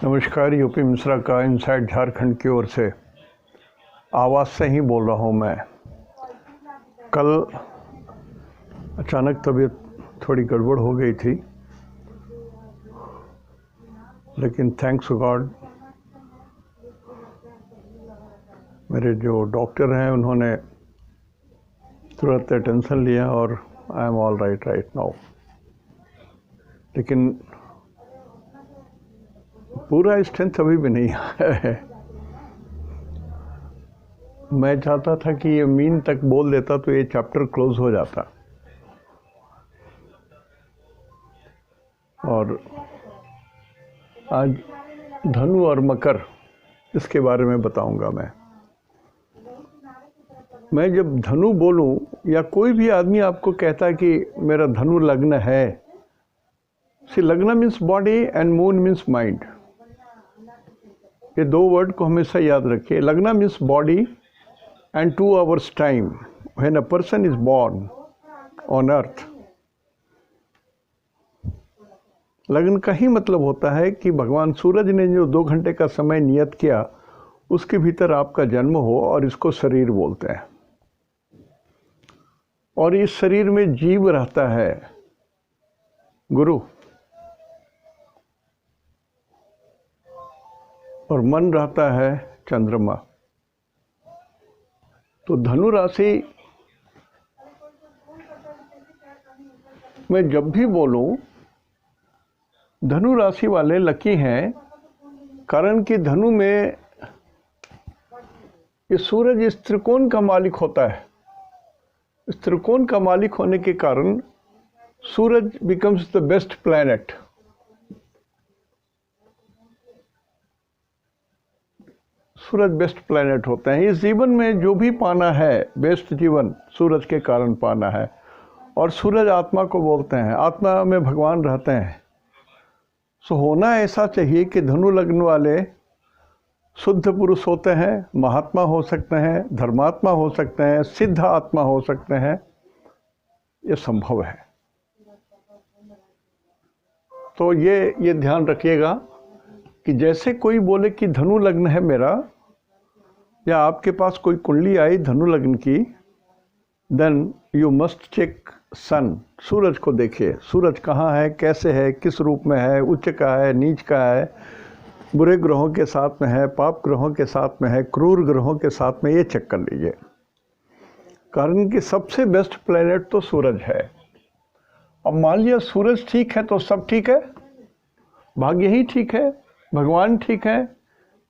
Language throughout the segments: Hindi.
नमस्कार। यूपी मिश्रा का इनसाइड झारखंड की ओर से आवाज़ से ही बोल रहा हूँ मैं। कल अचानक तबीयत थोड़ी गड़बड़ हो गई थी, लेकिन थैंक्स गॉड मेरे जो डॉक्टर हैं उन्होंने तुरंत अटेंशन लिया और I am all right now. लेकिन पूरा स्ट्रेंथ अभी भी नहीं है। मैं चाहता था कि ये मीन तक बोल देता तो ये चैप्टर क्लोज हो जाता। और आज धनु और मकर, इसके बारे में बताऊंगा मैं जब धनु बोलूं या कोई भी आदमी आपको कहता है कि मेरा धनु लग्न है, सी लग्न means body and moon means mind. ये दो वर्ड को हमेशा याद रखिए। लग्न means body and 2 hours time when a person is born on earth. लग्न का ही मतलब होता है कि भगवान सूरज ने जो 2 घंटे का समय नियत किया उसके भीतर आपका जन्म हो, और इसको शरीर बोलते हैं। और इस शरीर में जीव रहता है गुरु, और मन रहता है चंद्रमा। तो धनु राशि मैं जब भी बोलूं, धनु राशि वाले लकी हैं, कारण कि धनु में ये सूरज इस त्रिकोण का मालिक होता है। इस त्रिकोण का मालिक होने के कारण सूरज बिकम्स द बेस्ट प्लैनेट। सूरज बेस्ट प्लैनेट होते हैं। इस जीवन में जो भी पाना है, बेस्ट जीवन सूरज के कारण पाना है। और सूरज आत्मा को बोलते हैं, आत्मा में भगवान रहते हैं। सो होना ऐसा चाहिए कि धनु लग्न वाले शुद्ध पुरुष होते हैं, महात्मा हो सकते हैं, धर्मात्मा हो सकते हैं, सिद्ध आत्मा हो सकते हैं। ये संभव है। तो ये ध्यान रखिएगा कि जैसे कोई बोले कि धनु लग्न है मेरा, या आपके पास कोई कुंडली आई धनु लग्न की, देन यू मस्ट चेक सन। सूरज को देखिए, सूरज कहाँ है, कैसे है, किस रूप में है, उच्च का है, नीच का है, बुरे ग्रहों के साथ में है, पाप ग्रहों के साथ में है, क्रूर ग्रहों के साथ में, ये चेक कर लीजिए। कारण कि सबसे बेस्ट प्लेनेट तो सूरज है। अब मान लिया सूरज ठीक है तो सब ठीक है, भाग्य ही ठीक है, भगवान ठीक है।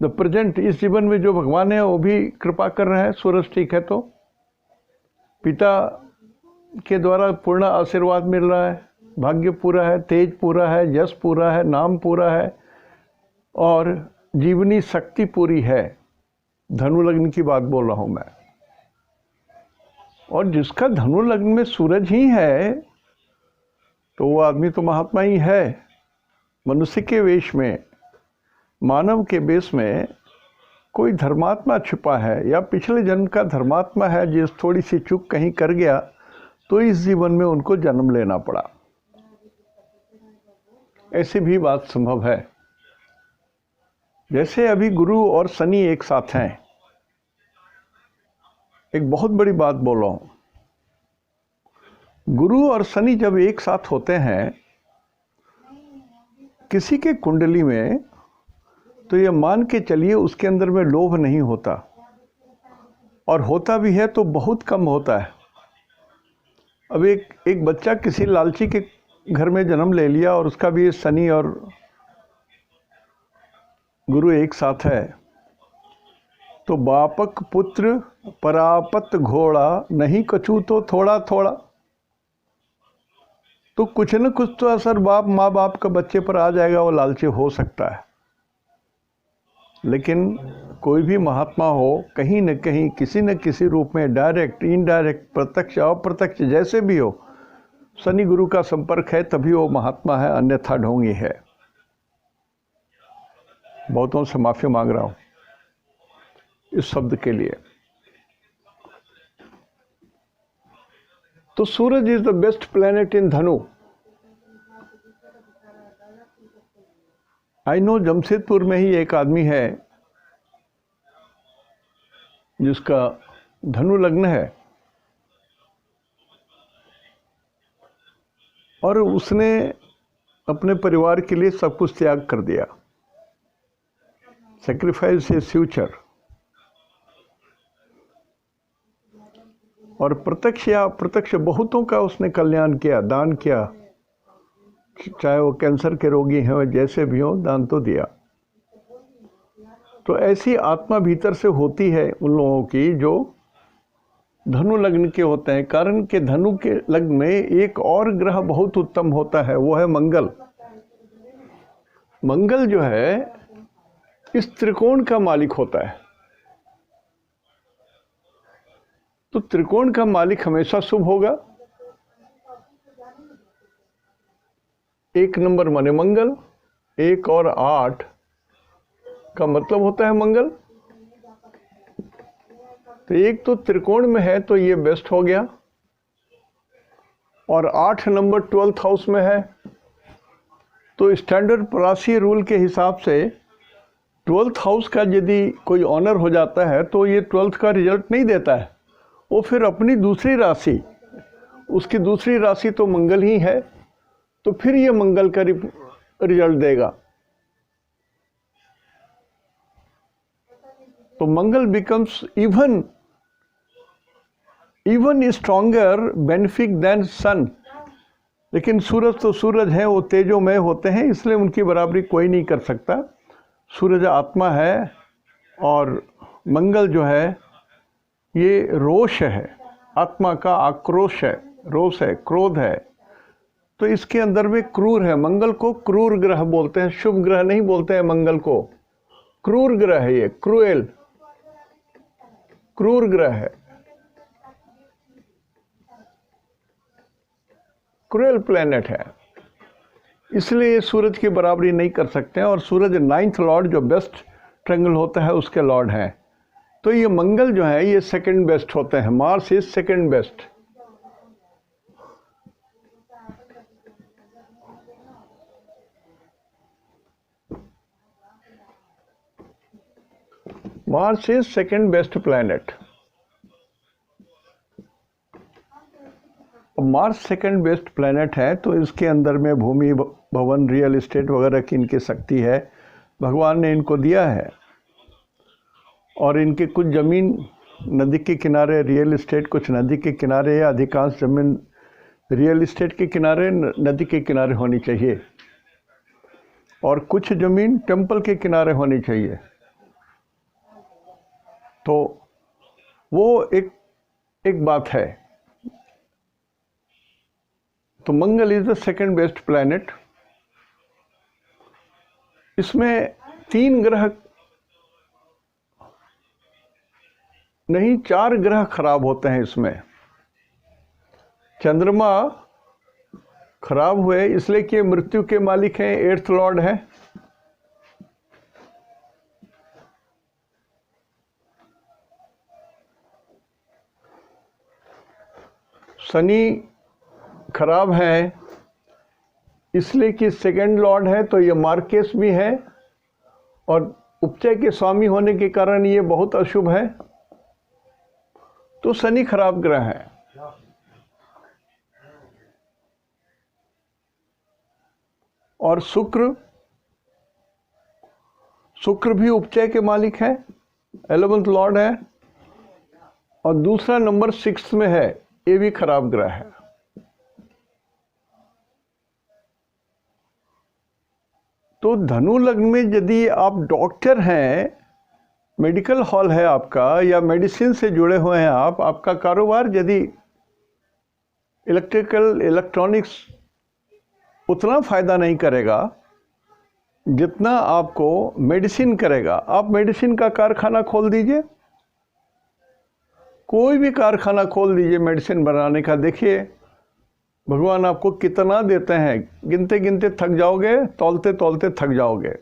द प्रेजेंट, इस जीवन में जो भगवान है वो भी कृपा कर रहे हैं। सूरज ठीक है तो पिता के द्वारा पूर्ण आशीर्वाद मिल रहा है, भाग्य पूरा है, तेज पूरा है, यश पूरा है, नाम पूरा है, और जीवनी शक्ति पूरी है। धनु लग्न की बात बोल रहा हूं मैं। और जिसका धनु लग्न में सूरज ही है तो वो आदमी तो महात्मा ही है। मनुष्य के वेश में, मानव के वेश में कोई धर्मात्मा छुपा है, या पिछले जन्म का धर्मात्मा है जिस थोड़ी सी चूक कहीं कर गया तो इस जीवन में उनको जन्म लेना पड़ा। ऐसी भी बात संभव है। जैसे अभी गुरु और शनि एक साथ हैं। एक बहुत बड़ी बात बोल रहा हूं, गुरु और शनि जब एक साथ होते हैं किसी के कुंडली में, तो ये मान के चलिए उसके अंदर में लोभ नहीं होता, और होता भी है तो बहुत कम होता है। अब एक बच्चा किसी लालची के घर में जन्म ले लिया और उसका भी शनि और गुरु एक साथ है, तो बापक पुत्र परापत घोड़ा, नहीं कछू तो थोड़ा थोड़ा। तो कुछ न कुछ तो असर माँ बाप का बच्चे पर आ जाएगा, वो लालची हो सकता है। लेकिन कोई भी महात्मा हो, कहीं न कहीं किसी न किसी रूप में, डायरेक्ट, इनडायरेक्ट, प्रत्यक्ष, अप्रत्यक्ष, जैसे भी हो, शनि गुरु का संपर्क है तभी वो महात्मा है, अन्यथा ढोंगी है। बहुतों से माफी मांग रहा हूं इस शब्द के लिए। तो सूरज is the best planet in धनु। आई नो जमशेदपुर में ही एक आदमी है जिसका धनु लग्न है और उसने अपने परिवार के लिए सब कुछ त्याग कर दिया, सेक्रीफाइस हिज फ्यूचर। और प्रत्यक्ष या अप्रत्यक्ष बहुतों का उसने कल्याण किया, दान किया, चाहे वो कैंसर के रोगी हैं जैसे भी हो, दान तो दिया। तो ऐसी आत्मा भीतर से होती है उन लोगों की जो धनु लग्न के होते हैं। कारण के धनु के लग्न में एक और ग्रह बहुत उत्तम होता है, वो है मंगल। मंगल जो है इस त्रिकोण का मालिक होता है। तो त्रिकोण का मालिक हमेशा शुभ होगा। एक नंबर माने मंगल, 1 और 8 का मतलब होता है मंगल। तो एक तो त्रिकोण में है तो ये बेस्ट हो गया, और 8 नंबर 12th हाउस में है। तो स्टैंडर्ड राशि रूल के हिसाब से 12th हाउस का यदि कोई ऑनर हो जाता है तो ये 12th का रिजल्ट नहीं देता है, वो फिर अपनी दूसरी राशि, उसकी दूसरी राशि तो मंगल ही है, तो फिर ये मंगल का रिजल्ट देगा। तो मंगल becomes even stronger benefic than sun. लेकिन सूरज तो सूरज है, वो तेजोमय होते हैं, इसलिए उनकी बराबरी कोई नहीं कर सकता। सूरज आत्मा है और मंगल जो है ये रोष है, आत्मा का आक्रोश है, रोष है, क्रोध है। तो इसके अंदर में क्रूर है। मंगल को क्रूर ग्रह बोलते हैं, शुभ ग्रह नहीं बोलते हैं मंगल को। क्रूर ग्रह है ये, क्रूर ग्रह है, क्रूएल प्लैनेट है, इसलिए सूरज की बराबरी नहीं कर सकते हैं। और सूरज 9th लॉर्ड जो बेस्ट ट्रायंगल होता है उसके लॉर्ड हैं। तो ये मंगल जो है ये सेकंड बेस्ट होते हैं। Mars is second best. Mars is second best planet. Mars second best planet है तो इसके अंदर में भूमि भवन रियल एस्टेट वगैरह की इनकी शक्ति है, भगवान ने इनको दिया है। और इनके कुछ ज़मीन नदी के किनारे रियल एस्टेट, कुछ नदी के किनारे, या अधिकांश ज़मीन रियल एस्टेट के किनारे, नदी के किनारे होनी चाहिए, और कुछ ज़मीन टेम्पल के किनारे होनी चाहिए। तो वो एक बात है। तो मंगल is the second best planet. इसमें 3 ग्रह नहीं, 4 ग्रह खराब होते हैं इसमें। चंद्रमा खराब हुए इसलिए कि मृत्यु के मालिक हैं, 8th लॉर्ड है। शनि खराब है इसलिए कि सेकंड लॉर्ड है, तो ये मार्केस भी है, और उपचय के स्वामी होने के कारण ये बहुत अशुभ है। तो शनि खराब ग्रह है। और शुक्र भी उपचय के मालिक है, 11th लॉर्ड है, और दूसरा नंबर 6th में है, ये भी खराब ग्रह है। तो धनु लग्न में यदि आप डॉक्टर हैं, मेडिकल हॉल है आपका, या मेडिसिन से जुड़े हुए हैं आप, आपका कारोबार यदि इलेक्ट्रॉनिक्स उतना फ़ायदा नहीं करेगा जितना आपको मेडिसिन करेगा। आप मेडिसिन का कारखाना खोल दीजिए, कोई भी कारखाना खोल दीजिए मेडिसिन बनाने का, देखिए भगवान आपको कितना देते हैं। गिनते गिनते थक जाओगे, तौलते तौलते थक जाओगे।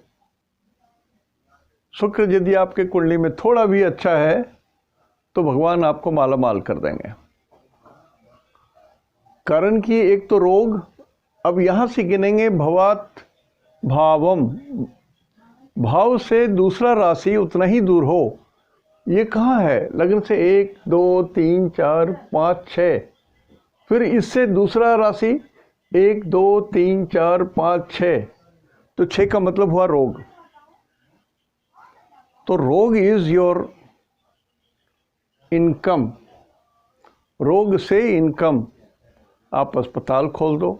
शुक्र यदि आपके कुंडली में थोड़ा भी अच्छा है तो भगवान आपको माला माल कर देंगे। कारण कि एक तो रोग, अब यहाँ से गिनेंगे भवात भावम, भाव से दूसरा राशि उतना ही दूर हो, ये कहाँ है? लग्न से 1 2 3 4 5 6, फिर इससे दूसरा राशि 1 2 3 4 5 6, तो 6 का मतलब हुआ रोग। तो रोग इज योर इनकम, रोग से इनकम। आप अस्पताल खोल दो,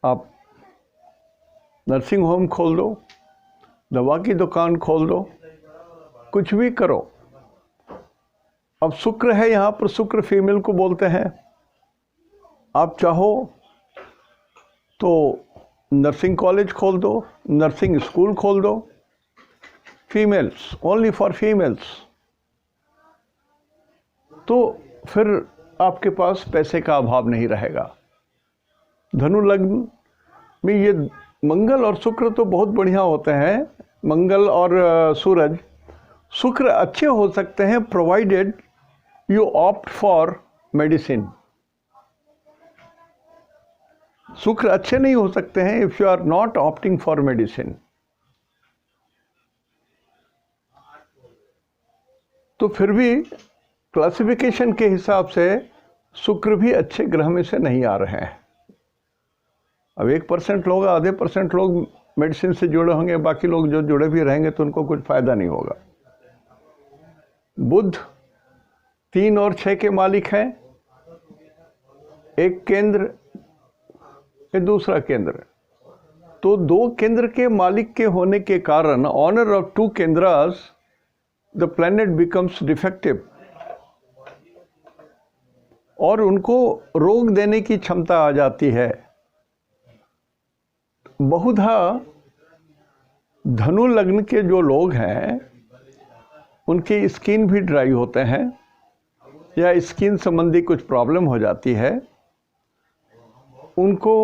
आप नर्सिंग होम खोल दो, दवा की दुकान खोल दो, कुछ भी करो। अब शुक्र है यहाँ पर, शुक्र फीमेल को बोलते हैं। आप चाहो तो नर्सिंग कॉलेज खोल दो, नर्सिंग स्कूल खोल दो, फीमेल्स, ओनली फॉर फीमेल्स। तो फिर आपके पास पैसे का अभाव नहीं रहेगा। धनु लग्न में ये मंगल और शुक्र तो बहुत बढ़िया होते हैं। मंगल और सूरज, शुक्र अच्छे हो सकते हैं provided you opt for medicine. शुक्र अच्छे नहीं हो सकते हैं if you are not opting for medicine. तो फिर भी क्लासिफिकेशन के हिसाब से शुक्र भी अच्छे ग्रह में से नहीं आ रहे हैं। अब 1% लोग, आधे % लोग मेडिसिन से जुड़े होंगे, बाकी लोग जो जुड़े भी रहेंगे तो उनको कुछ फायदा नहीं होगा। बुध 3 और 6 के मालिक हैं, एक केंद्र या दूसरा केंद्र। तो 2 केंद्र के मालिक के होने के कारण ऑनर ऑफ 2 केंद्रास द प्लैनेट बिकम्स डिफेक्टिव, और उनको रोग देने की क्षमता आ जाती है। बहुधा धनु लग्न के जो लोग हैं उनकी स्किन भी ड्राई होते हैं या स्किन संबंधी कुछ प्रॉब्लम हो जाती है। उनको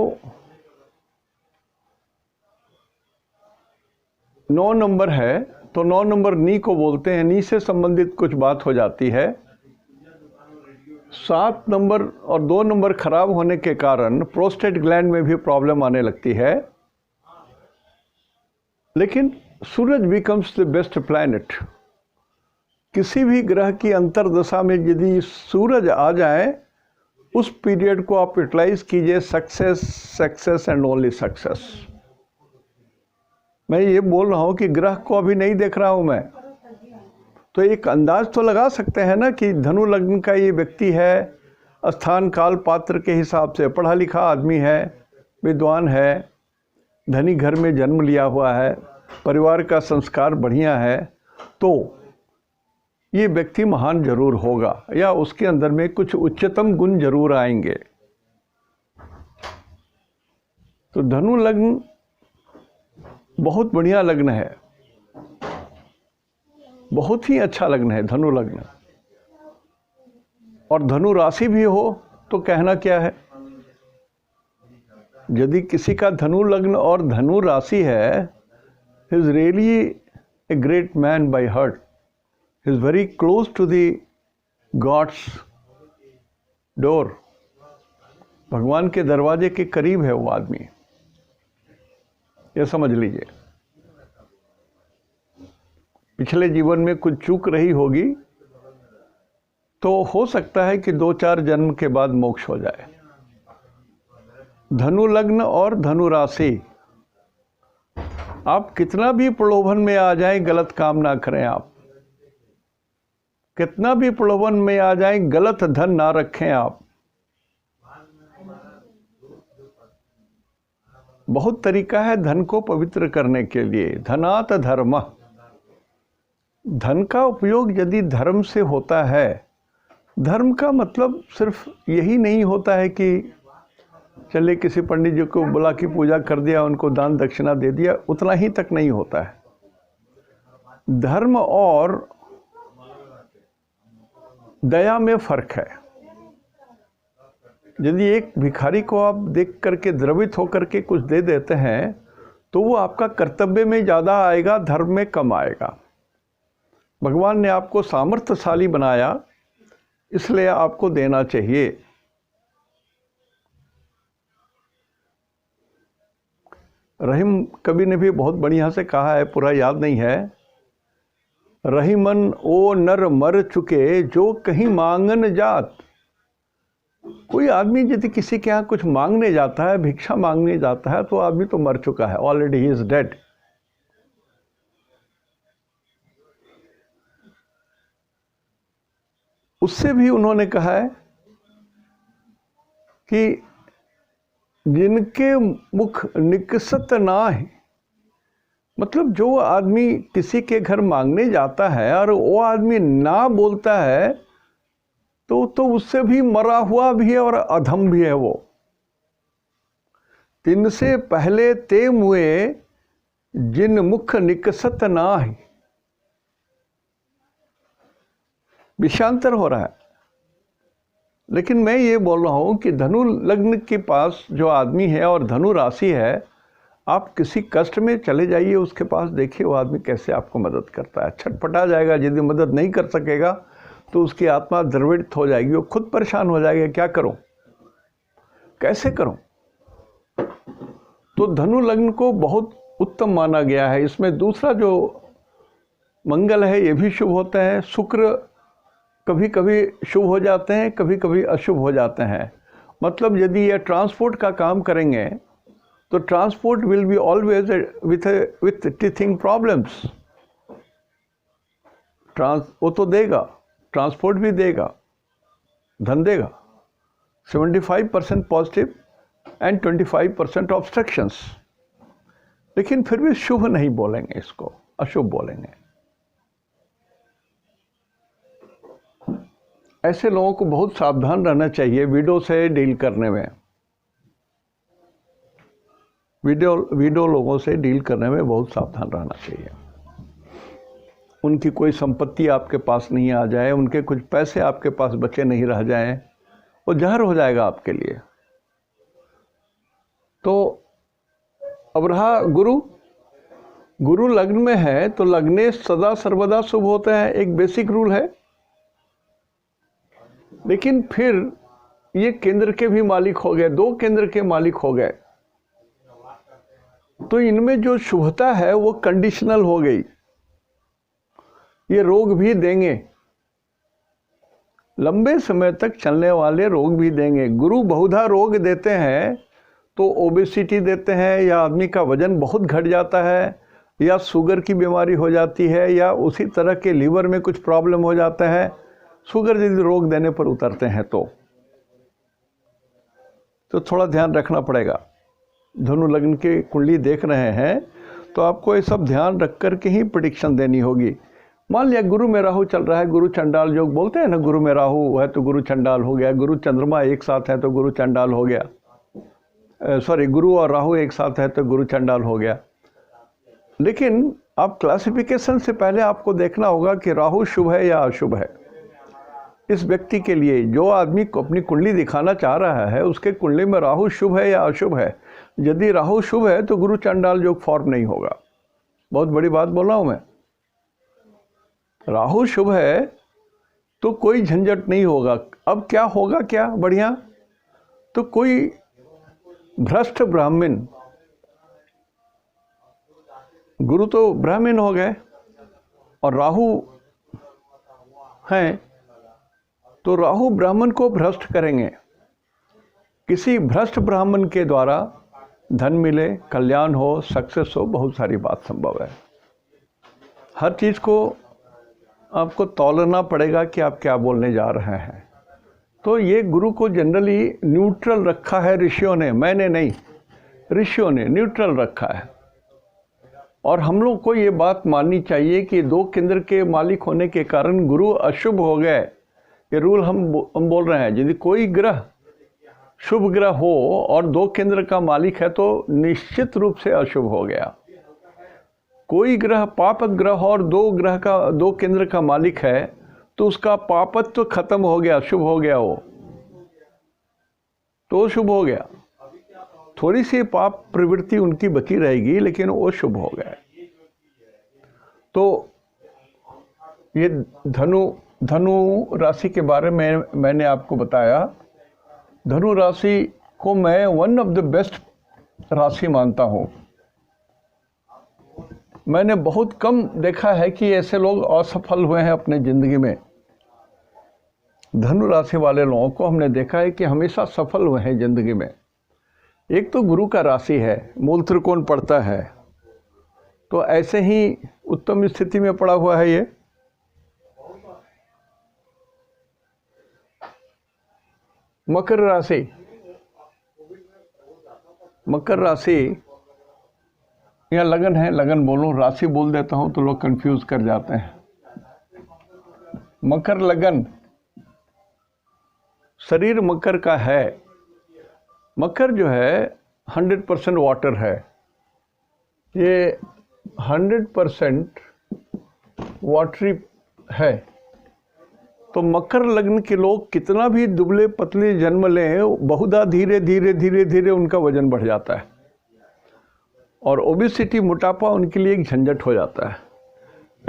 9 नंबर है तो 9 नंबर नी को बोलते हैं, नी से संबंधित कुछ बात हो जाती है। 7 नंबर और 2 नंबर खराब होने के कारण प्रोस्टेट ग्लैंड में भी प्रॉब्लम आने लगती है। लेकिन सूरज बिकम्स द बेस्ट प्लैनेट। किसी भी ग्रह की अंतर्दशा में यदि सूरज आ जाए, उस पीरियड को आप यूटिलाइज कीजिए success, success and only success. मैं ये बोल रहा हूँ कि ग्रह को अभी नहीं देख रहा हूँ मैं, तो एक अंदाज तो लगा सकते हैं ना कि धनु लग्न का ये व्यक्ति है, स्थान काल पात्र के हिसाब से पढ़ा लिखा आदमी है, विद्वान है, धनी घर में जन्म लिया हुआ है, परिवार का संस्कार बढ़िया है, तो ये व्यक्ति महान जरूर होगा या उसके अंदर में कुछ उच्चतम गुण जरूर आएंगे। तो धनु लग्न बहुत बढ़िया लग्न है, बहुत ही अच्छा लग्न है धनु लग्न। और धनु राशि भी हो तो कहना क्या है। यदि किसी का धनु लग्न और धनु राशि है, he is really a great man by heart, he is very close to the God's door. भगवान के दरवाजे के करीब है वो आदमी, ये समझ लीजिए। पिछले जीवन में कुछ चूक रही होगी तो हो सकता है कि 2-4 जन्म के बाद मोक्ष हो जाए। धनु लग्न और धनु राशि, आप कितना भी प्रलोभन में आ जाएं, गलत काम ना करें। आप कितना भी प्रलोभन में आ जाएं, गलत धन ना रखें। आप बहुत तरीका है धन को पवित्र करने के लिए। धनात धर्म, धन का उपयोग यदि धर्म से होता है, धर्म का मतलब सिर्फ यही नहीं होता है कि चले किसी पंडित जी को बुला के पूजा कर दिया, उनको दान दक्षिणा दे दिया, उतना ही तक नहीं होता है। धर्म और दया में फर्क है। यदि एक भिखारी को आप देख करके द्रवित होकर के कुछ दे देते हैं तो वो आपका कर्तव्य में ज़्यादा आएगा, धर्म में कम आएगा। भगवान ने आपको सामर्थ्यशाली बनाया, इसलिए आपको देना चाहिए। रहीम कवि ने भी बहुत बढ़िया से कहा है, पूरा याद नहीं है। रहीमन ओ नर मर चुके जो कहीं मांगन जात। कोई आदमी यदि किसी के यहाँ कुछ मांगने जाता है, भिक्षा मांगने जाता है, तो आदमी तो मर चुका है, ऑलरेडी ही इज डेड। उससे भी उन्होंने कहा है कि जिनके मुख निकसत ना है, मतलब जो आदमी किसी के घर मांगने जाता है और वो आदमी ना बोलता है तो उससे भी मरा हुआ भी है और अधम भी है वो। तिनसे पहले ते मुए जिन मुख निकसत ना है। विषयांतर हो रहा है, लेकिन मैं ये बोल रहा हूं कि धनु लग्न के पास जो आदमी है और धनु राशि है, आप किसी कष्ट में चले जाइए उसके पास, देखिए वो आदमी कैसे आपको मदद करता है। छटपटा जाएगा, यदि मदद नहीं कर सकेगा तो उसकी आत्मा द्रवित हो जाएगी, वो खुद परेशान हो जाएगा, क्या करूं, कैसे करूं। तो धनु लग्न को बहुत उत्तम माना गया है। इसमें दूसरा जो मंगल है ये भी शुभ होते हैं। शुक्र कभी कभी शुभ हो जाते हैं, कभी कभी अशुभ हो जाते हैं। मतलब यदि ये ट्रांसपोर्ट का काम करेंगे तो transport will be always with teething problems. वो तो देगा, ट्रांसपोर्ट भी देगा, धन देगा। 75% पॉजिटिव एंड 25% ऑब्स्ट्रक्शंस। लेकिन फिर भी शुभ नहीं बोलेंगे, इसको अशुभ बोलेंगे। ऐसे लोगों को बहुत सावधान रहना चाहिए विडो से डील करने में। विडो लोगों से डील करने में बहुत सावधान रहना चाहिए। उनकी कोई संपत्ति आपके पास नहीं आ जाए, उनके कुछ पैसे आपके पास बचे नहीं रह जाएं, वो जहर हो जाएगा आपके लिए। तो अब रहा गुरु लग्न में है तो लग्ने सदा सर्वदा शुभ होते हैं, एक बेसिक रूल है। लेकिन फिर ये केंद्र के भी मालिक हो गए, 2 केंद्र के मालिक हो गए, तो इनमें जो शुभता है वो कंडीशनल हो गई। ये रोग भी देंगे, लंबे समय तक चलने वाले रोग भी देंगे। गुरु बहुधा रोग देते हैं, तो ओबेसिटी देते हैं, या आदमी का वजन बहुत घट जाता है, या शुगर की बीमारी हो जाती है, या उसी तरह के लीवर में कुछ प्रॉब्लम हो जाता है। शुगर यदि रोग देने पर उतरते हैं तो थोड़ा ध्यान रखना पड़ेगा। धनु लग्न की कुंडली देख रहे हैं तो आपको ये सब ध्यान रख कर के ही प्रेडिक्शन देनी होगी। मान लिया गुरु में राहु चल रहा है, गुरु चंडाल योग बोलते हैं ना, गुरु में राहु है तो गुरु चंडाल हो गया, गुरु चंद्रमा एक साथ है तो गुरु चंडाल हो गया, गुरु और राहु एक साथ है तो गुरु चंडाल हो गया। लेकिन आप क्लासिफिकेशन से पहले आपको देखना होगा कि राहु शुभ है या अशुभ है। इस व्यक्ति के लिए, जो आदमी को अपनी कुंडली दिखाना चाह रहा है, उसके कुंडली में राहु शुभ है या अशुभ है। यदि राहु शुभ है तो गुरु चंडाल योग फॉर्म नहीं होगा। बहुत बड़ी बात बोल रहा हूं मैं। राहु शुभ है तो कोई झंझट नहीं होगा। अब क्या होगा, क्या बढ़िया, तो कोई भ्रष्ट ब्राह्मण, गुरु तो ब्राह्मण हो गए और राहु हैं, तो राहु ब्राह्मण को भ्रष्ट करेंगे। किसी भ्रष्ट ब्राह्मण के द्वारा धन मिले, कल्याण हो, सक्सेस हो, बहुत सारी बात संभव है। हर चीज़ को आपको तौलना पड़ेगा कि आप क्या बोलने जा रहे हैं। तो ये गुरु को जनरली न्यूट्रल रखा है ऋषियों ने, मैंने नहीं, ऋषियों ने न्यूट्रल रखा है। और हम लोग को ये बात माननी चाहिए कि 2 केंद्र के मालिक होने के कारण गुरु अशुभ हो गए। ये रूल हम बोल रहे हैं। यदि कोई ग्रह शुभ ग्रह हो और 2 केंद्र का मालिक है तो निश्चित रूप से अशुभ हो गया। कोई ग्रह पाप ग्रह और 2 केंद्र का मालिक है तो उसका पापत्व खत्म हो गया, शुभ हो गया, वो तो शुभ हो गया। थोड़ी सी पाप प्रवृत्ति उनकी बची रहेगी, लेकिन वो शुभ हो गए। तो ये धनु राशि के बारे में मैंने आपको बताया। धनु राशि को मैं वन ऑफ द बेस्ट राशि मानता हूँ। मैंने बहुत कम देखा है कि ऐसे लोग असफल हुए हैं अपने ज़िंदगी में। धनु राशि वाले लोगों को हमने देखा है कि हमेशा सफल हुए हैं ज़िंदगी में। एक तो गुरु का राशि है, मूल त्रिकोण पड़ता है, तो ऐसे ही उत्तम स्थिति में पड़ा हुआ है ये। मकर राशि, मकर राशि या लगन है, लगन बोलूं, राशि बोल देता हूं तो लोग कंफ्यूज कर जाते हैं। मकर लगन, शरीर मकर का है। मकर जो है 100% वाटर है, ये 100% वाटरी है। तो मकर लग्न के लोग कितना भी दुबले पतले जन्म लें, बहुधा धीरे धीरे धीरे धीरे उनका वजन बढ़ जाता है और ओबेसिटी, मोटापा उनके लिए एक झंझट हो जाता है।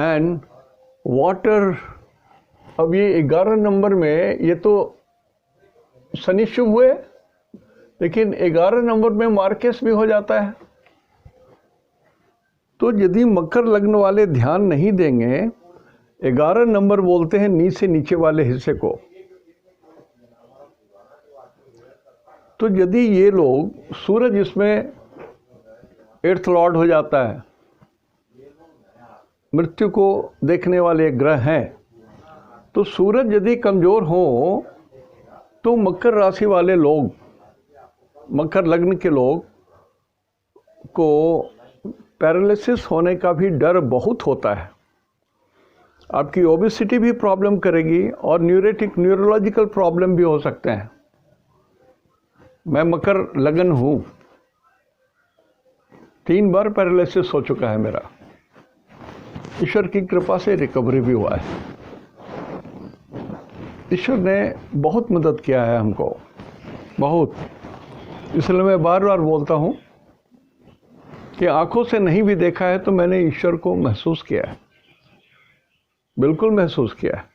एंड वाटर, अब ये 11 नंबर में, ये तो शनि शुभ हुए, लेकिन 11 नंबर में मार्केस भी हो जाता है। तो यदि मकर लग्न वाले ध्यान नहीं देंगे, 11 नंबर बोलते हैं नी से नीचे वाले हिस्से को, तो यदि ये लोग, सूरज इसमें 8th लॉर्ड हो जाता है, मृत्यु को देखने वाले ग्रह हैं, तो सूरज यदि कमजोर हो तो मकर राशि वाले लोग, मकर लग्न के लोग को पैरालिसिस होने का भी डर बहुत होता है। आपकी ओबेसिटी भी प्रॉब्लम करेगी और न्यूरोलॉजिकल प्रॉब्लम भी हो सकते हैं। मैं मकर लगन हूँ, 3 बार पैरालिसिस हो चुका है मेरा, ईश्वर की कृपा से रिकवरी भी हुआ है। ईश्वर ने बहुत मदद किया है हमको, बहुत। इसलिए मैं बार बार बोलता हूँ कि आंखों से नहीं भी देखा है तो मैंने ईश्वर को महसूस किया है, बिल्कुल महसूस किया है।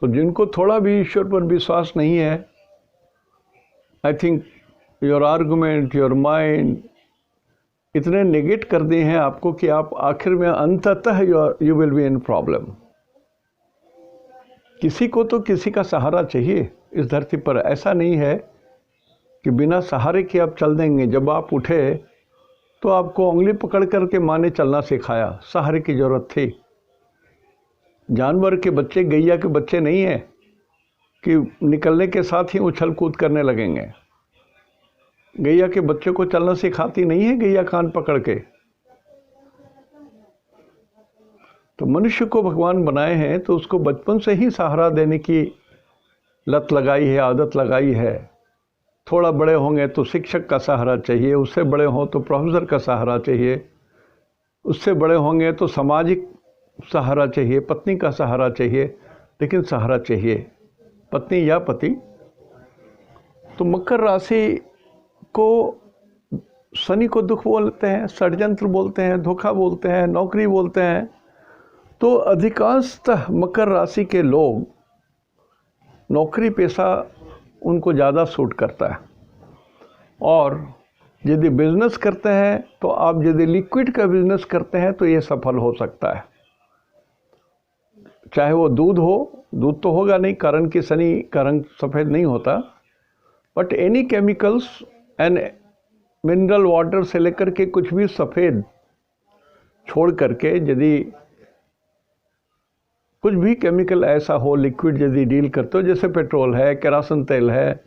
तो जिनको थोड़ा भी ईश्वर पर विश्वास नहीं है, I think your argument, your mind इतने नेगेट कर दिए हैं आपको कि आप आखिर में अंततः you will be in problem. किसी को तो किसी का सहारा चाहिए इस धरती पर। ऐसा नहीं है कि बिना सहारे के आप चल देंगे। जब आप उठे तो आपको उंगली पकड़ करके माँ ने चलना सिखाया, सहारे की जरूरत थी। जानवर के बच्चे, गैया के बच्चे नहीं है कि निकलने के साथ ही उछल कूद करने लगेंगे। गैया के बच्चे को चलना सिखाती नहीं है गैया कान पकड़ के। तो मनुष्य को भगवान बनाए हैं तो उसको बचपन से ही सहारा देने की लत लगाई है, आदत लगाई है। थोड़ा बड़े होंगे तो शिक्षक का सहारा चाहिए, उससे बड़े हों तो प्रोफेसर का सहारा चाहिए, उससे बड़े होंगे तो सामाजिक सहारा चाहिए, पत्नी का सहारा चाहिए, लेकिन सहारा चाहिए, पत्नी या पति। तो मकर राशि को शनि को दुख बोलते हैं, षड्यंत्र बोलते हैं, धोखा बोलते हैं, नौकरी बोलते हैं। तो अधिकांशतः मकर राशि के लोग नौकरी पेशा उनको ज़्यादा सूट करता है। और यदि बिजनेस करते हैं तो आप यदि लिक्विड का बिजनेस करते हैं तो ये सफल हो सकता है। चाहे वो दूध हो, दूध तो होगा नहीं, कारण कि शनि का रंग सफ़ेद नहीं होता, but any chemicals and mineral water से लेकर के कुछ भी सफ़ेद छोड़ करके यदि कुछ भी केमिकल ऐसा हो, लिक्विड यदि डील करते हो, जैसे पेट्रोल है, केरोसिन तेल है,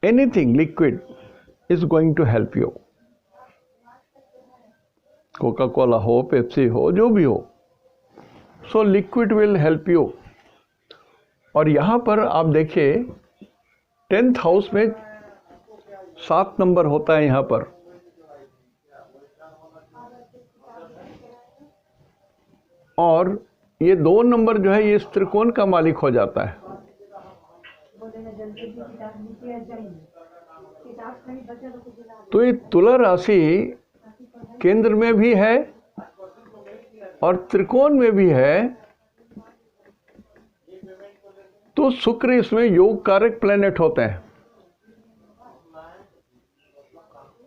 anything liquid is going to help you. Coca Cola हो, पेप्सी हो, जो भी हो, so liquid will help you. और यहाँ पर आप देखिए 10th हाउस में 7 नंबर होता है यहाँ पर, और ये 2 नंबर जो है ये इस त्रिकोण का मालिक हो जाता है। तो ये तुला राशि केंद्र में भी है और त्रिकोण में भी है, तो शुक्र इसमें योग कारक प्लेनेट होते हैं।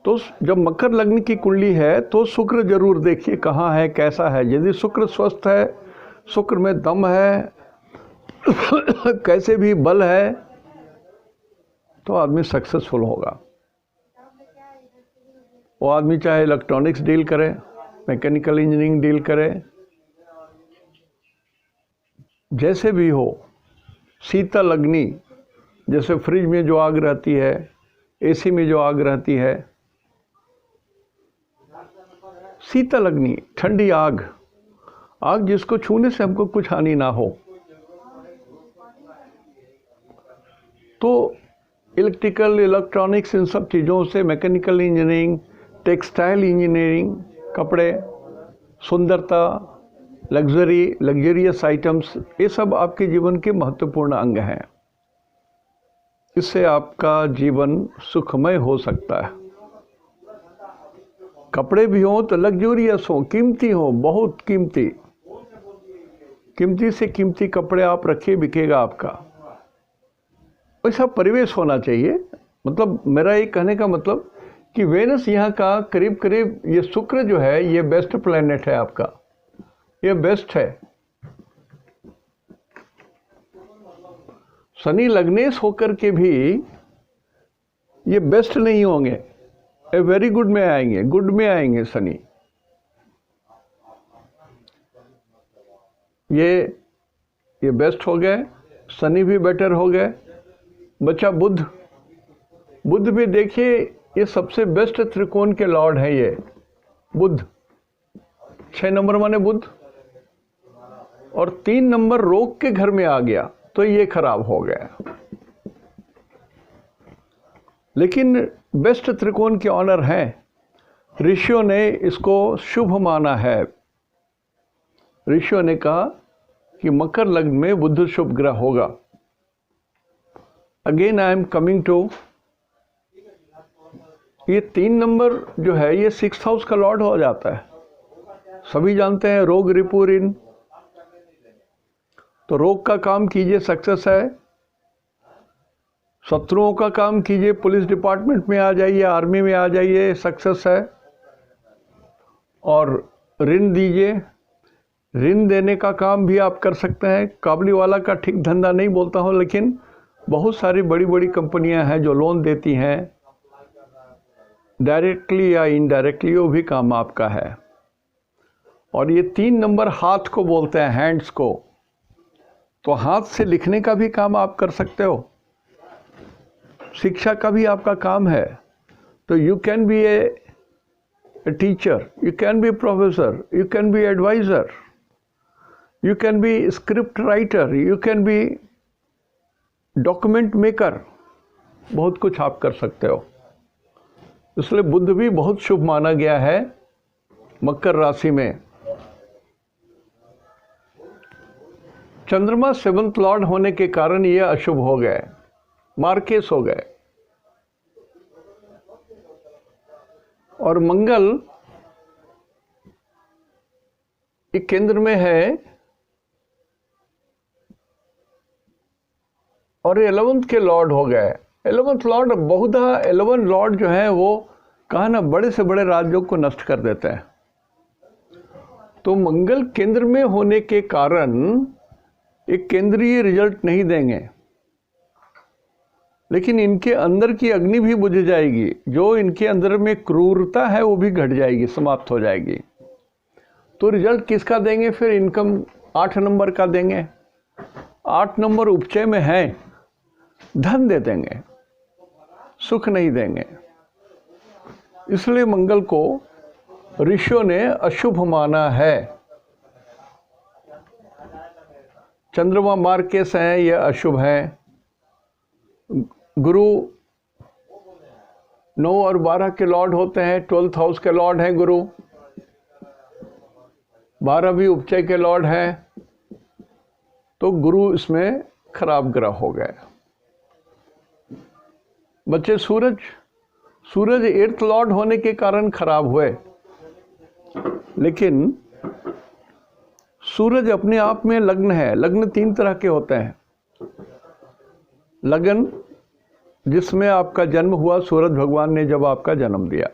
तो जब मकर लग्न की कुंडली है तो शुक्र जरूर देखिए कहाँ है, कैसा है। यदि शुक्र स्वस्थ है, शुक्र में दम है, कैसे भी बल है, तो आदमी सक्सेसफुल होगा। वो आदमी चाहे इलेक्ट्रॉनिक्स डील करे, मैकेनिकल इंजीनियरिंग डील करे, जैसे भी हो। शीतल अग्नि, जैसे फ्रिज में जो आग रहती है, एसी में जो आग रहती है, शीतल अग्नि, ठंडी आग, आग जिसको छूने से हमको कुछ हानि ना हो। तो इलेक्ट्रिकल, इलेक्ट्रॉनिक्स, इन सब चीज़ों से, मैकेनिकल इंजीनियरिंग, टेक्सटाइल इंजीनियरिंग, कपड़े, सुंदरता, लग्जरियस आइटम्स, ये सब आपके जीवन के महत्वपूर्ण अंग हैं। इससे आपका जीवन सुखमय हो सकता है। कपड़े भी हों तो लग्जरियस हों, कीमती हों, बहुत कीमती, कीमती से कीमती कपड़े आप रखिए, बिकेगा आपका। वैसा परिवेश होना चाहिए। मतलब मेरा ये कहने का मतलब कि वेनस यहाँ का करीब करीब, ये शुक्र जो है ये बेस्ट प्लैनेट है आपका, ये बेस्ट है। शनि लग्नेश होकर के भी ये बेस्ट नहीं होंगे, ए वेरी गुड में आएंगे, गुड में आएंगे शनि। ये बेस्ट हो गए, शनि भी बेटर हो गए। बच्चा बुध, बुध भी देखिए ये सबसे बेस्ट त्रिकोण के लॉर्ड है ये बुध। 6 नंबर माने बुध, और 3 नंबर रोग के घर में आ गया तो ये खराब हो गया। लेकिन बेस्ट त्रिकोण के ऑनर हैं, ऋषियों ने इसको शुभ माना है। ऋषियों ने कहा कि मकर लग्न में बुध शुभ ग्रह होगा। Again I am coming to, ये 3 नंबर जो है ये 6th हाउस का लॉर्ड हो जाता है। सभी जानते हैं रोग रिपु ऋण, तो रोग का काम कीजिए, सक्सेस है। शत्रुओं का काम कीजिए, पुलिस डिपार्टमेंट में आ जाइए, आर्मी में आ जाइए, सक्सेस है। और ऋण दीजिए, ऋण देने का काम भी आप कर सकते हैं। काबली वाला का ठीक धंधा नहीं बोलता हूँ, लेकिन बहुत सारी बड़ी बड़ी कंपनियां हैं जो लोन देती हैं, डायरेक्टली या इनडायरेक्टली, वो भी काम आपका है। और ये 3 नंबर हाथ को बोलते हैं, हैंड्स को, तो हाथ से लिखने का भी काम आप कर सकते हो, शिक्षा का भी आपका काम है। तो you can be a teacher, you can be professor, you can be advisor, you can be script writer, you can be document maker, बहुत कुछ आप कर सकते हो। इसलिए बुध भी बहुत शुभ माना गया है मकर राशि में। चंद्रमा 7th लॉर्ड होने के कारण ये अशुभ हो गए, मार्केस हो गए। और मंगल एक केंद्र में है, और 11th के लॉर्ड हो गए। 11th लॉर्ड, बहुधा 11 लॉर्ड जो है वो कहा ना बड़े से बड़े राज्यों को नष्ट कर देते हैं। तो मंगल केंद्र में होने के कारण एक केंद्रीय रिजल्ट नहीं देंगे, लेकिन इनके अंदर की अग्नि भी बुझ जाएगी। जो इनके अंदर में क्रूरता है वो भी घट जाएगी, समाप्त हो जाएगी। तो रिजल्ट किसका देंगे फिर? इनकम 8 नंबर का देंगे। 8 नंबर उपचय में है, धन दे देंगे, सुख नहीं देंगे। इसलिए मंगल को ऋषियों ने अशुभ माना है। चंद्रमा मार्केस हैं, यह अशुभ है। गुरु 9 और 12 के लॉर्ड होते हैं, 12th हाउस के लॉर्ड हैं गुरु। 12 भी उपचय के लॉर्ड हैं, तो गुरु इसमें खराब ग्रह हो गए। बच्चे सूरज 8th लॉर्ड होने के कारण खराब हुए, लेकिन सूरज अपने आप में लग्न है। लग्न 3 तरह के होते हैं। लगन जिसमें आपका जन्म हुआ, सूरज भगवान ने जब आपका जन्म दिया,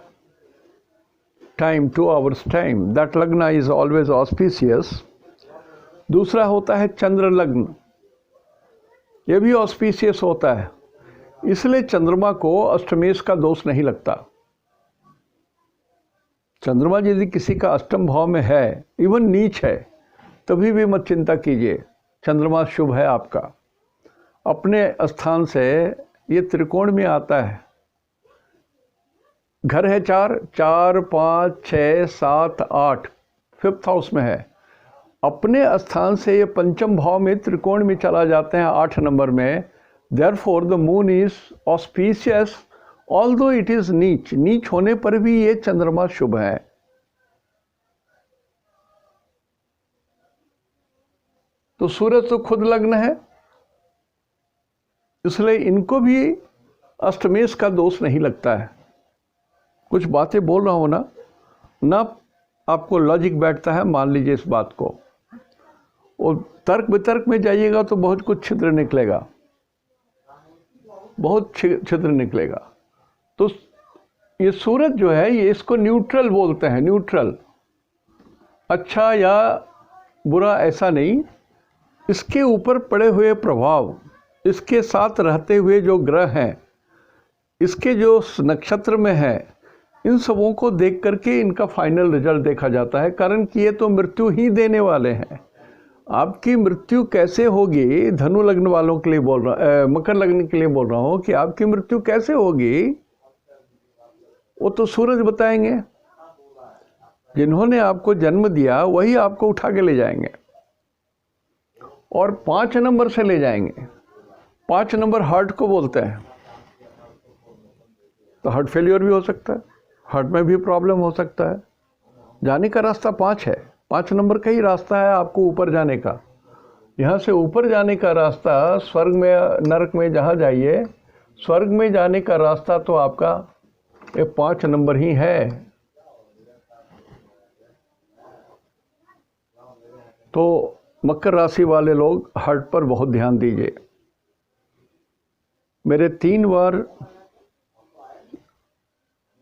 टाइम 2 आवर्स टाइम, दैट लग्न इज ऑलवेज ऑस्पिशियस। दूसरा होता है चंद्र लग्न, ये भी ऑस्पिशियस होता है, इसलिए चंद्रमा को अष्टमेश का दोष नहीं लगता। चंद्रमा यदि किसी का अष्टम भाव में है, इवन नीच है, तभी भी मत चिंता कीजिए, चंद्रमा शुभ है आपका। अपने स्थान से ये त्रिकोण में आता है, घर है 4, 4, 5, 6, 7, 8, 5th हाउस में है। अपने स्थान से ये पंचम भाव में त्रिकोण में चला जाते हैं 8 नंबर में। Therefore the moon is auspicious although it is नीच, नीच होने पर भी ये चंद्रमा शुभ है। तो सूरज तो खुद लग्न है, इसलिए इनको भी अष्टमेश का दोष नहीं लगता है। कुछ बातें बोल रहा हूं ना आपको लॉजिक बैठता है, मान लीजिए इस बात को, और तर्क वितर्क में जाइएगा तो बहुत कुछ छिद्र निकलेगा, बहुत छिद्र निकलेगा। तो ये सूरज जो है, ये इसको न्यूट्रल बोलते हैं, न्यूट्रल, अच्छा या बुरा ऐसा नहीं। इसके ऊपर पड़े हुए प्रभाव, इसके साथ रहते हुए जो ग्रह हैं, इसके जो नक्षत्र में है, इन सबों को देख करके इनका फाइनल रिजल्ट देखा जाता है। कारण कि ये तो मृत्यु ही देने वाले हैं। आपकी मृत्यु कैसे होगी, धनु लग्न वालों के लिए बोल रहा, मकर लग्न के लिए बोल रहा हूँ कि आपकी मृत्यु कैसे होगी वो तो सूरज बताएंगे। जिन्होंने आपको जन्म दिया वही आपको उठा के ले जाएंगे और 5 नंबर से ले जाएंगे। 5 नंबर हार्ट को बोलते हैं, तो हार्ट फेलियर भी हो सकता है, हार्ट में भी प्रॉब्लम हो सकता है। जाने का रास्ता 5 है, 5 नंबर का ही रास्ता है आपको ऊपर जाने का। यहाँ से ऊपर जाने का रास्ता, स्वर्ग में नरक में जहाँ जाइए, स्वर्ग में जाने का रास्ता तो आपका ये 5 नंबर ही है। तो मकर राशि वाले लोग हार्ट पर बहुत ध्यान दीजिए। मेरे 3 बार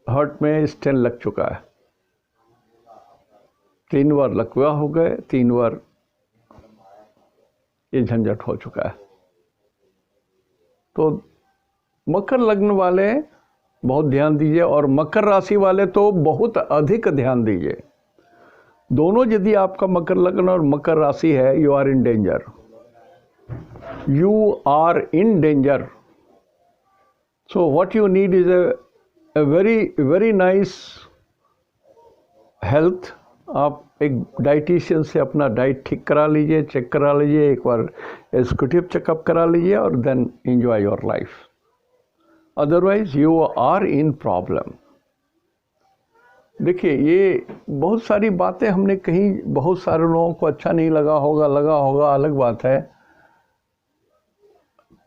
हार्ट में स्टेन लग चुका है, 3 बार लकवा हो गए, 3 बार ये झंझट हो चुका है। तो मकर लग्न वाले बहुत ध्यान दीजिए और मकर राशि वाले तो बहुत अधिक ध्यान दीजिए। दोनों यदि आपका मकर लग्न और मकर राशि है, you are in danger, you are in danger. So what you need is a very nice health। आप एक डाइटिशियन से अपना डाइट ठीक करा लीजिए, चेक करा लीजिए, एक बार एग्जीक्यूटिव चेकअप करा लीजिए और then enjoy your life. Otherwise you are in problem. देखिए, ये बहुत सारी बातें हमने कहीं, बहुत सारे लोगों को अच्छा नहीं लगा होगा अलग बात है।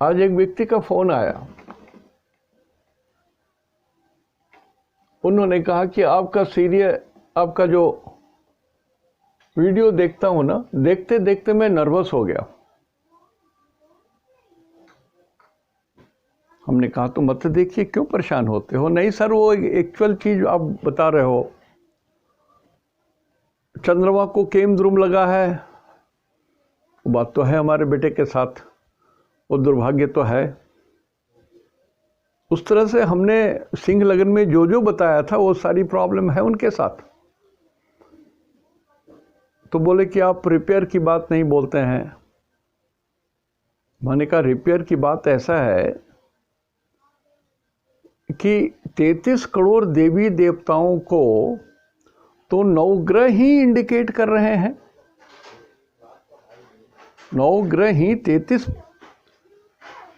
आज एक व्यक्ति का फोन आया, उन्होंने कहा कि आपका जो वीडियो देखता हूं ना, देखते देखते मैं नर्वस हो गया। हमने कहा तो मत देखिए, क्यों परेशान होते हो? नहीं सर, वो एक्चुअल चीज आप बता रहे हो। चंद्रमा को केम द्रुम लगा है, वो बात तो है हमारे बेटे के साथ, वो दुर्भाग्य तो है। उस तरह से हमने सिंह लगन में जो बताया था वो सारी प्रॉब्लम है उनके साथ। तो बोले कि आप रिपेयर की बात नहीं बोलते हैं। मैंने कहा रिपेयर की बात ऐसा है कि 33 करोड़ देवी देवताओं को तो नवग्रह ही इंडिकेट कर रहे हैं। नवग्रह ही 33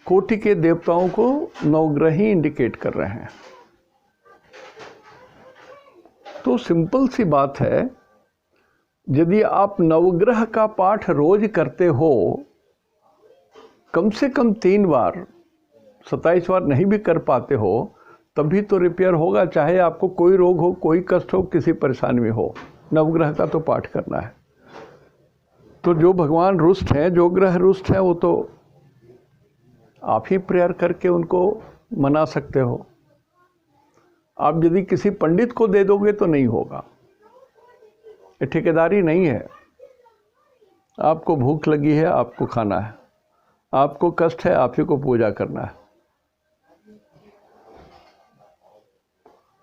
कोटि के देवताओं को नवग्रह ही इंडिकेट कर रहे हैं। तो सिंपल सी बात है, यदि आप नवग्रह का पाठ रोज करते हो, कम से कम 3 बार, 27 बार नहीं भी कर पाते हो, तभी तो रिपेयर होगा। चाहे आपको कोई रोग हो, कोई कष्ट हो, किसी परेशानी में हो, नवग्रह का तो पाठ करना है। तो जो भगवान रुष्ट हैं, जो ग्रह रुष्ट हैं, वो तो आप ही प्रेयर करके उनको मना सकते हो। आप यदि किसी पंडित को दे दोगे तो नहीं होगा। ये ठेकेदारी नहीं है। आपको भूख लगी है, आपको खाना है, आपको कष्ट है, आप ही को पूजा करना है।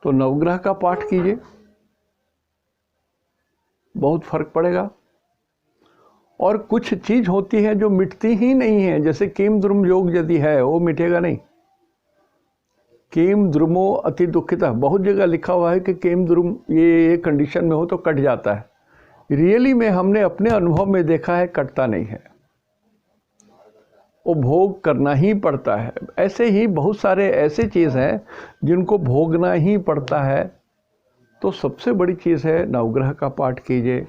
तो नवग्रह का पाठ कीजिए, बहुत फर्क पड़ेगा। और कुछ चीज होती है जो मिटती ही नहीं है, जैसे किम द्रुम योग यदि है वो मिटेगा नहीं। किम द्रुमो अति दुखिता, बहुत जगह लिखा हुआ है कि किम द्रुम ये कंडीशन में हो तो कट जाता है। रियली में हमने अपने अनुभव में देखा है कटता नहीं है, वो भोग करना ही पड़ता है। ऐसे ही बहुत सारे ऐसे चीज़ हैं जिनको भोगना ही पड़ता है। तो सबसे बड़ी चीज़ है नवग्रह का पाठ कीजिए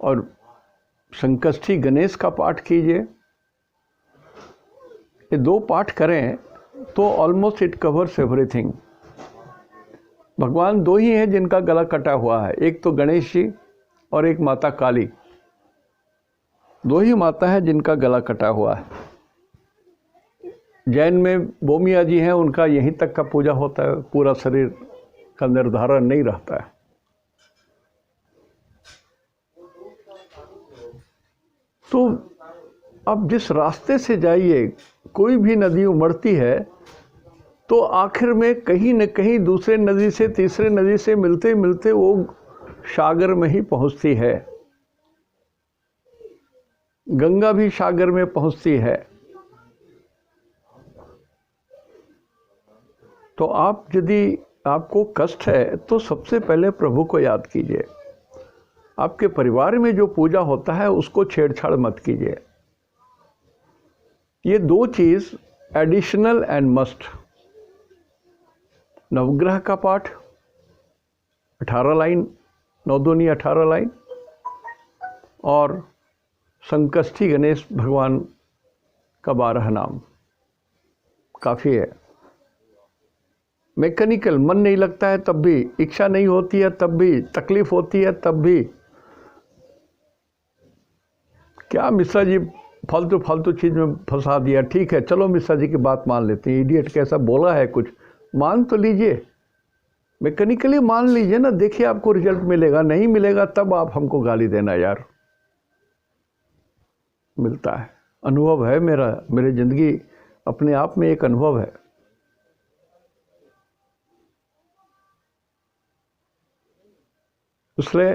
और संकष्टी गणेश का पाठ कीजिए। ये 2 पाठ करें तो ऑलमोस्ट इट कवर्स एवरीथिंग। भगवान 2 ही हैं जिनका गला कटा हुआ है, एक तो गणेश जी और एक माता काली। 2 ही माता है जिनका गला कटा हुआ है। जैन में बोमिया जी हैं, उनका यहीं तक का पूजा होता है, पूरा शरीर का निर्धारण नहीं रहता है। तो अब जिस रास्ते से जाइए, कोई भी नदी उमड़ती है तो आखिर में कहीं न कहीं दूसरे नदी से तीसरे नदी से मिलते मिलते वो सागर में ही पहुंचती है। गंगा भी सागर में पहुंचती है। तो आप यदि आपको कष्ट है तो सबसे पहले प्रभु को याद कीजिए। आपके परिवार में जो पूजा होता है उसको छेड़छाड़ मत कीजिए। ये 2 चीज़ एडिशनल एंड मस्ट। नवग्रह का पाठ 18 लाइन, 9 दूनी 18 लाइन, और संकष्टी गणेश भगवान का 12 नाम काफ़ी है। मैकेनिकल, मन नहीं लगता है तब भी, इच्छा नहीं होती है तब भी, तकलीफ होती है तब भी, क्या मिश्रा जी फालतू फालतू चीज़ में फंसा दिया। ठीक है, चलो मिश्रा जी की बात मान लेते हैं, इडियट कैसा बोला है कुछ, मान तो लीजिए, मैकेनिकली मान लीजिए ना, देखिए आपको रिजल्ट मिलेगा। नहीं मिलेगा तब आप हमको गाली देना यार। मिलता है, अनुभव है मेरा, मेरी ज़िंदगी अपने आप में एक अनुभव है। इसलिए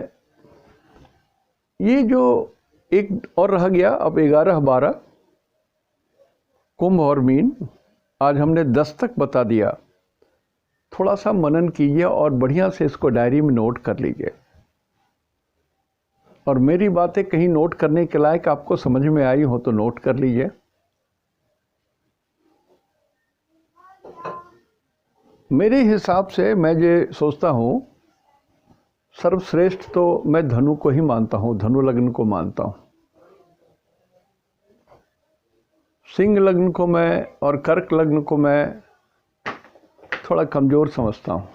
ये जो एक और रह गया, अब 11-12 कुंभ और मीन, आज हमने 10 तक बता दिया। थोड़ा सा मनन कीजिए और बढ़िया से इसको डायरी में नोट कर लीजिए। और मेरी बातें कहीं नोट करने के लायक आपको समझ में आई हो तो नोट कर लीजिए। मेरे हिसाब से मैं ये सोचता हूँ, सर्वश्रेष्ठ तो मैं धनु को ही मानता हूँ, धनु लग्न को मानता हूँ। सिंह लग्न को मैं और कर्क लग्न को मैं थोड़ा कमज़ोर समझता हूँ।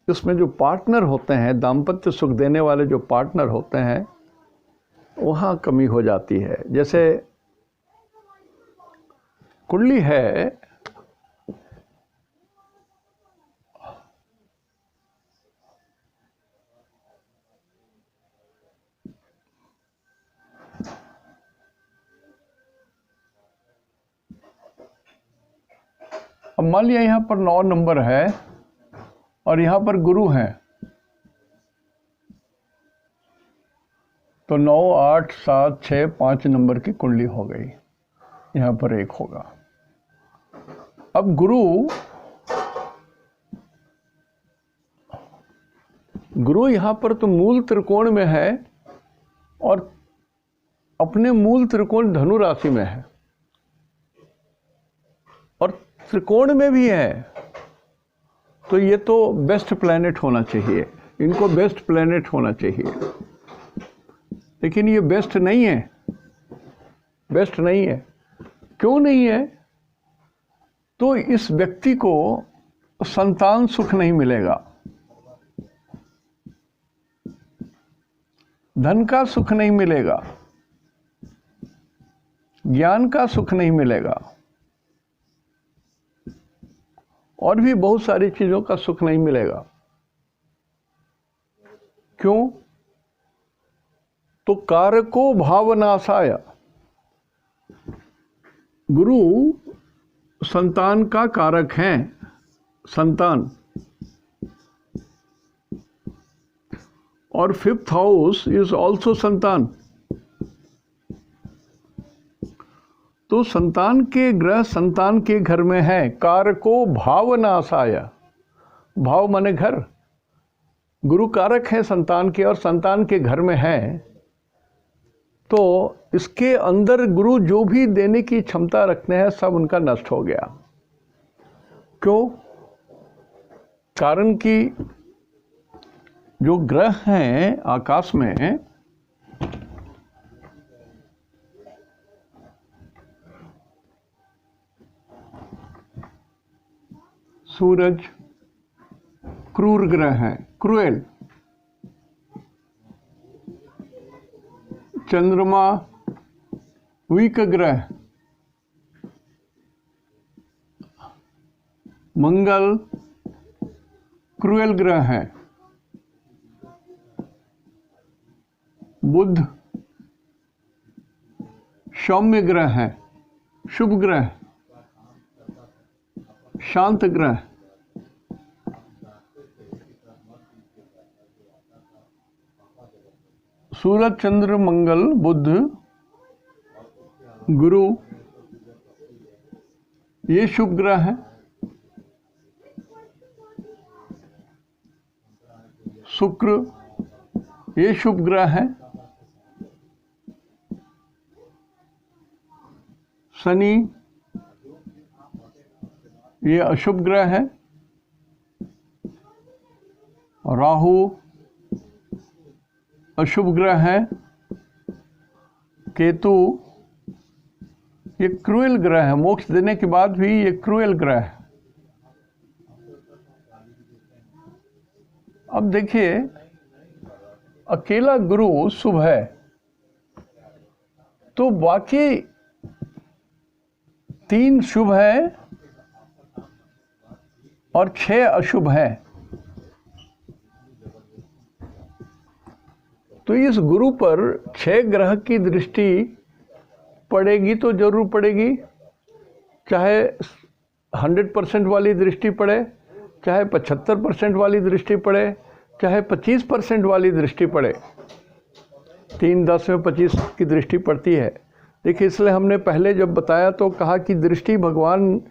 इसमें जो पार्टनर होते हैं, दाम्पत्य सुख देने वाले जो पार्टनर होते हैं, वहाँ कमी हो जाती है। जैसे कुंडली है, अब मान लिया यहाँ पर 9 नंबर है और यहाँ पर गुरु हैं, तो 9, 8, 7, 6, 5 नंबर की कुंडली हो गई। यहाँ पर 1 होगा। अब गुरु यहाँ पर तो मूल त्रिकोण में है और अपने मूल त्रिकोण धनु राशि में है और त्रिकोण में भी है। तो ये तो बेस्ट प्लैनेट होना चाहिए, इनको बेस्ट प्लैनेट होना चाहिए, लेकिन ये बेस्ट नहीं है। बेस्ट नहीं है, क्यों नहीं है? तो इस व्यक्ति को संतान सुख नहीं मिलेगा, धन का सुख नहीं मिलेगा, ज्ञान का सुख नहीं मिलेगा, और भी बहुत सारी चीजों का सुख नहीं मिलेगा। क्यों? तो कारको भावनाशाय, गुरु संतान का कारक हैं। संतान, और 5th हाउस इज ऑल्सो संतान। तो संतान के ग्रह संतान के घर में है। कारको भावनाशाय, भाव माने घर, गुरु कारक है संतान के और संतान के घर में है। तो इसके अंदर गुरु जो भी देने की क्षमता रखते हैं सब उनका नष्ट हो गया। क्यों? कारण कि जो ग्रह हैं आकाश में, सूरज क्रूर ग्रह है, क्रूएल। चंद्रमा वीक ग्रह, मंगल क्रूएल ग्रह है, बुध सौम्य ग्रह है, शुभ ग्रह, शांत ग्रह। सूरज चंद्र मंगल बुध गुरु ये शुभ ग्रह है। शुक्र ये शुभ ग्रह है। शनि ये अशुभ ग्रह है। राहु अशुभ ग्रह है। केतु ये क्रूएल ग्रह है, मोक्ष देने के बाद भी ये क्रूएल ग्रह है। अब देखिए, अकेला गुरु शुभ है तो बाकी 3 शुभ है और 6 अशुभ है। तो इस गुरु पर 6 ग्रह की दृष्टि पड़ेगी तो जरूर पड़ेगी, चाहे 100% वाली दृष्टि पड़े, चाहे 75% वाली दृष्टि पड़े, चाहे 25% वाली दृष्टि पड़े। 3 10 में 25 की दृष्टि पड़ती है। देखिए, इसलिए हमने पहले जब बताया तो कहा कि दृष्टि भगवान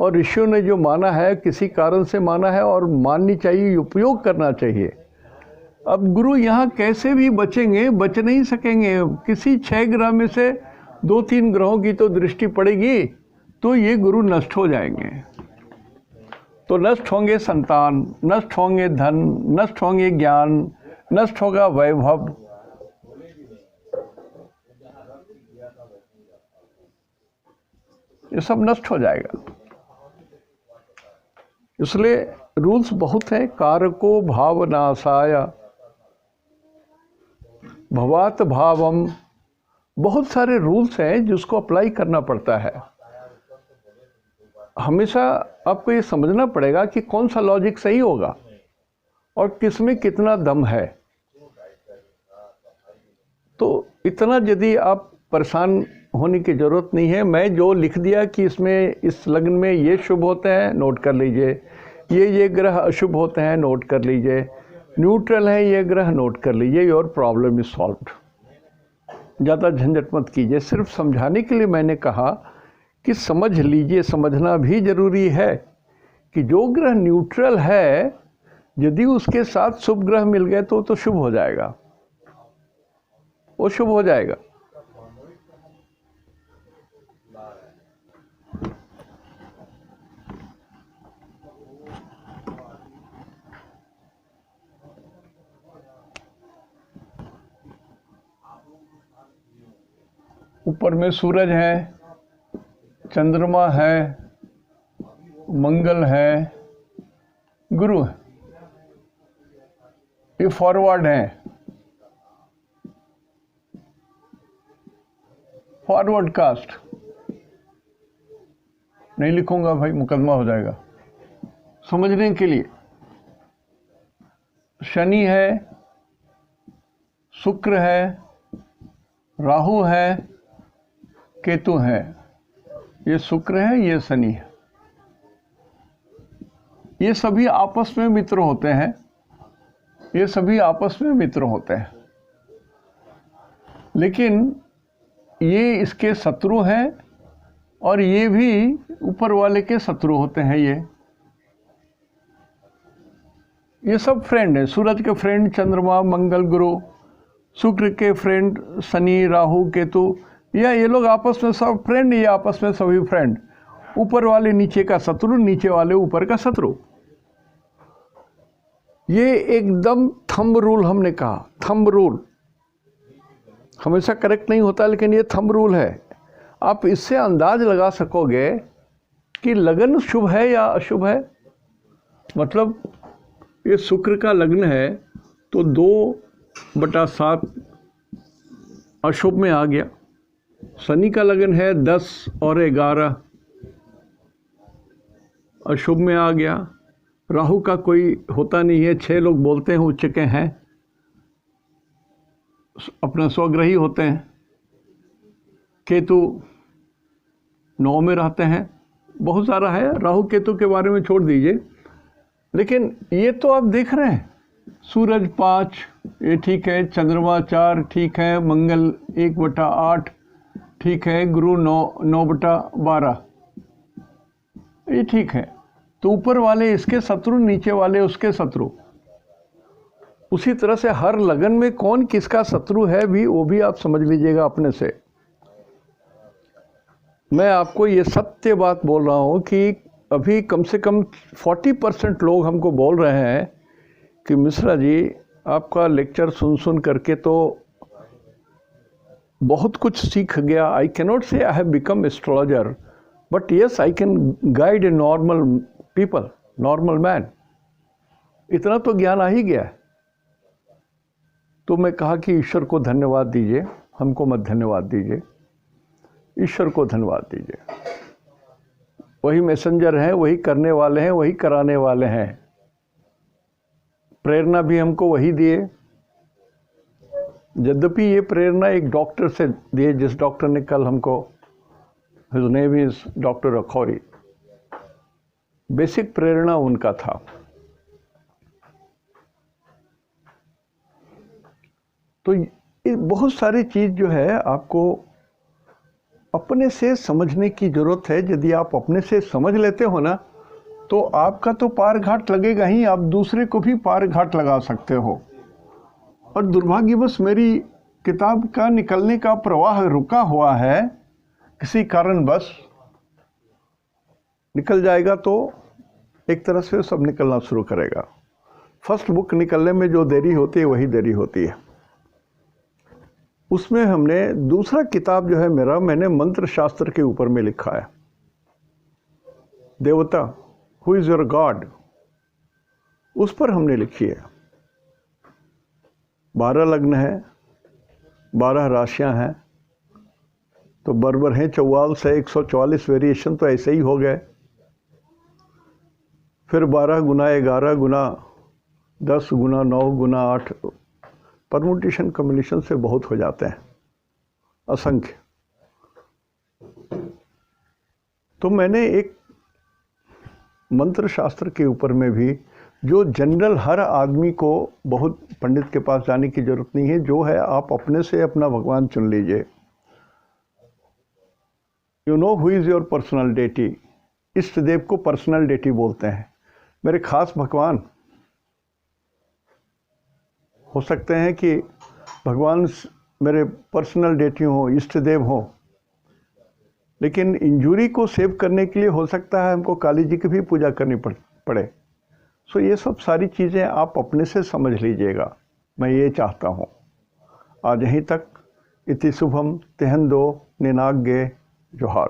और ऋषियों ने जो माना है किसी कारण से माना है और माननी चाहिए, उपयोग करना चाहिए। अब गुरु यहाँ कैसे भी बचेंगे, बच नहीं सकेंगे। किसी 6 ग्रह में से 2-3 ग्रहों की तो दृष्टि पड़ेगी तो ये गुरु नष्ट हो जाएंगे। तो नष्ट होंगे संतान, नष्ट होंगे धन, नष्ट होंगे ज्ञान, नष्ट होगा वैभव। ये सब नष्ट हो जाएगा। इसलिए रूल्स बहुत है। कारको भावनाशाय भवात भावम, बहुत सारे रूल्स हैं जिसको अप्लाई करना पड़ता है। हमेशा आपको ये समझना पड़ेगा कि कौन सा लॉजिक सही होगा और किसमें कितना दम है। तो इतना यदि आप परेशान होने की ज़रूरत नहीं है। मैं जो लिख दिया कि इसमें इस लग्न में ये शुभ होते हैं, नोट कर लीजिए। ये ग्रह अशुभ होते हैं, नोट कर लीजिए। न्यूट्रल है ये ग्रह, नोट कर लीजिए। Your problem is solved. ज़्यादा झंझट मत कीजिए। सिर्फ समझाने के लिए मैंने कहा कि समझ लीजिए। समझना भी ज़रूरी है कि जो ग्रह न्यूट्रल है, यदि उसके साथ शुभ ग्रह मिल गए तो शुभ हो जाएगा, वो शुभ हो जाएगा। ऊपर में सूरज है, चंद्रमा है, मंगल है, गुरु है। ये फॉरवर्ड है। फॉरवर्ड कास्ट नहीं लिखूंगा भाई, मुकदमा हो जाएगा। समझने के लिए शनि है, शुक्र है, राहु है, केतु है। ये शुक्र है, ये शनि है। ये सभी आपस में मित्र होते हैं, ये सभी आपस में मित्र होते हैं, लेकिन ये इसके शत्रु हैं और ये भी ऊपर वाले के शत्रु होते हैं। ये सब फ्रेंड है। सूरज के फ्रेंड चंद्रमा, मंगल, गुरु, शुक्र के फ्रेंड शनि, राहु, केतु, या ये लोग आपस में सब फ्रेंड, ये आपस में सभी फ्रेंड। ऊपर वाले नीचे का शत्रु, नीचे वाले ऊपर का शत्रु। ये एकदम थंब रूल हमने कहा। थंब रूल हमेशा करेक्ट नहीं होता, लेकिन ये थंब रूल है। आप इससे अंदाज लगा सकोगे कि लगन शुभ है या अशुभ है। मतलब ये शुक्र का लग्न है तो 2/7 अशुभ में आ गया। शनि का लगन है 10 और 11 अशुभ में आ गया। राहु का कोई होता नहीं है, 6 लोग बोलते हैं उच्च के हैं, अपना स्वग्रही होते हैं। केतु 9 में रहते हैं। बहुत सारा है, राहु केतु के बारे में छोड़ दीजिए। लेकिन ये तो आप देख रहे हैं, सूरज 5 ये ठीक है, चंद्रमा 4 ठीक है, मंगल 1/8 ठीक है, गुरु 9/12 ये ठीक है। तो ऊपर वाले इसके शत्रु, नीचे वाले उसके शत्रु। उसी तरह से हर लगन में कौन किसका शत्रु है भी, वो भी आप समझ लीजिएगा अपने से। मैं आपको ये सत्य बात बोल रहा हूँ कि अभी कम से कम 40% लोग हमको बोल रहे हैं कि मिश्रा जी आपका लेक्चर सुन करके तो बहुत कुछ सीख गया। I cannot say I have become astrologer, but yes I can guide a normal people, normal man. इतना तो ज्ञान आ ही गया है। तो मैं कहा कि ईश्वर को धन्यवाद दीजिए, हमको मत धन्यवाद दीजिए, ईश्वर को धन्यवाद दीजिए। वही मैसेंजर हैं, वही करने वाले हैं, वही कराने वाले हैं। प्रेरणा भी हमको वही दिए। यद्यपि ये प्रेरणा एक डॉक्टर से दिए, जिस डॉक्टर ने कल हमको, his name is doctor Akhouri, basic प्रेरणा उनका था। तो ये बहुत सारी चीज़ जो है आपको अपने से समझने की ज़रूरत है। यदि आप अपने से समझ लेते हो ना, तो आपका तो पार घाट लगेगा ही, आप दूसरे को भी पार घाट लगा सकते हो। और दुर्भाग्यवश मेरी किताब का निकलने का प्रवाह रुका हुआ है किसी कारणवश। निकल जाएगा तो एक तरह से सब निकलना शुरू करेगा। फर्स्ट बुक निकलने में जो देरी होती है वही देरी होती है। उसमें हमने दूसरा किताब जो है मेरा, मैंने मंत्र शास्त्र के ऊपर में लिखा है। देवता, हु इज योर गॉड, उस पर हमने लिखी है। 12 लग्न है, 12 राशियां हैं, तो बराबर हैं 44 से 144 वेरिएशन तो ऐसे ही हो गए। फिर 12 गुना 11 गुना 10 गुना 9 गुना 8 परमुटेशन कम्बिनेशन से बहुत हो जाते हैं, असंख्य। तो मैंने एक मंत्र शास्त्र के ऊपर में भी, जो जनरल हर आदमी को, बहुत पंडित के पास जाने की जरूरत नहीं है, जो है आप अपने से अपना भगवान चुन लीजिए। You know who is your personal deity. इष्ट देव को पर्सनल डेटी बोलते हैं। मेरे खास भगवान हो सकते हैं कि भगवान मेरे पर्सनल डेटी हो, इष्ट देव हो, लेकिन इंजुरी को सेव करने के लिए हो सकता है हमको काली जी की भी पूजा करनी पड़े। सो ये सब सारी चीज़ें आप अपने से समझ लीजिएगा, मैं ये चाहता हूँ। आज यहीं तक। इति शुभम तिहन दो निनाग्ये जोहार।